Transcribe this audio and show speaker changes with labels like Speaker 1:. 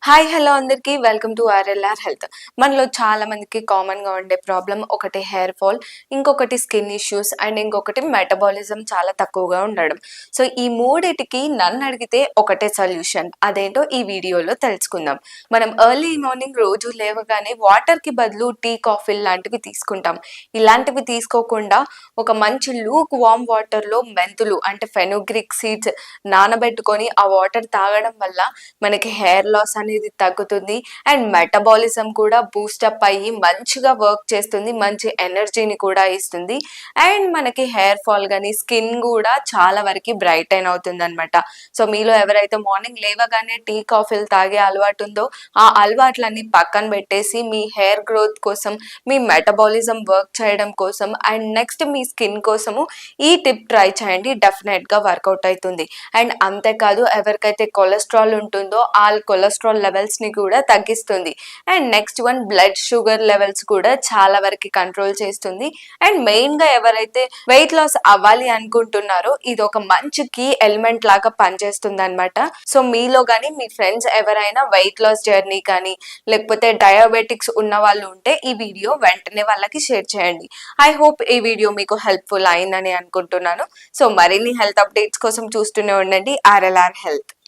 Speaker 1: Hi hello అందరికీ welcome to RLR health. మనలో చాలా మందికి కామన్గా ఉండే ప్రాబ్లం ఒకటి హెయిర్ ఫాల్, ఇంకొకటి స్కిన్ ఇష్యూస్ అండ్ ఇంకొకటి మెటబాలిజం చాలా తక్కువగా ఉండడం. సో ఈ మూడిటికి నన్ను అడిగితే ఒకటే సొల్యూషన్, అదేంటో ఈ వీడియోలో తెలుసుకుందాం. మనం ఎర్లీ మార్నింగ్ రోజు లేవగానే వాటర్కి బదులు టీ కాఫీ లాంటివి తీసుకుంటాం. ఇలాంటివి తీసుకోకుండా ఒక మంచి లూక్ వామ్ వాటర్లో మెంతులు అంటే ఫెనుగ్రిక్ సీడ్స్ నానబెట్టుకొని ఆ వాటర్ తాగడం వల్ల మనకి హెయిర్ లాస్ అనేది తగ్గుతుంది అండ్ మెటబాలిజం కూడా బూస్టప్ అయ్యి మంచిగా వర్క్ చేస్తుంది, మంచి ఎనర్జీని కూడా ఇస్తుంది అండ్ మనకి హెయిర్ ఫాల్ కానీ స్కిన్ కూడా చాలా వరకు బ్రైటన్ అవుతుంది అనమాట. సో మీలో ఎవరైతే మార్నింగ్ లేవగానే టీ కాఫీలు తాగే అలవాటు ఉందో ఆ అలవాట్లన్నీ పక్కన పెట్టేసి మీ హెయిర్ గ్రోత్ కోసం, మీ మెటబాలిజం వర్క్ చేయడం కోసం అండ్ నెక్స్ట్ మీ స్కిన్ కోసము ఈ టిప్ ట్రై చేయండి, డెఫినెట్గా వర్కౌట్ అవుతుంది. అండ్ అంతేకాదు ఎవరికైతే కొలెస్ట్రాల్ ఉంటుందో ఆ కొలెస్ట్రాల్ లెవెల్స్ ని కూడా తగ్గిస్తుంది and next one blood sugar levels కూడా చాలా వరకు కంట్రోల్ చేస్తుంది అండ్ మెయిన్ గా ఎవరైతే వెయిట్ లాస్ అవ్వాలి అనుకుంటున్నారో ఇది ఒక మంచి కీ ఎలిమెంట్ లాగా పనిచేస్తుంది అనమాట. సో మీలో కానీ మీ ఫ్రెండ్స్ ఎవరైనా వెయిట్ లాస్ జర్నీ కానీ లేకపోతే డయాబెటిక్స్ ఉన్న వాళ్ళు ఉంటే ఈ వీడియో వెంటనే వాళ్ళకి షేర్ చేయండి. ఐ హోప్ ఈ వీడియో మీకు హెల్ప్ఫుల్ అయిందని అనుకుంటున్నాను. సో మరిన్ని హెల్త్ అప్డేట్స్ కోసం చూస్తూనే ఉండండి ఆర్ఎల్ఆర్ హెల్త్.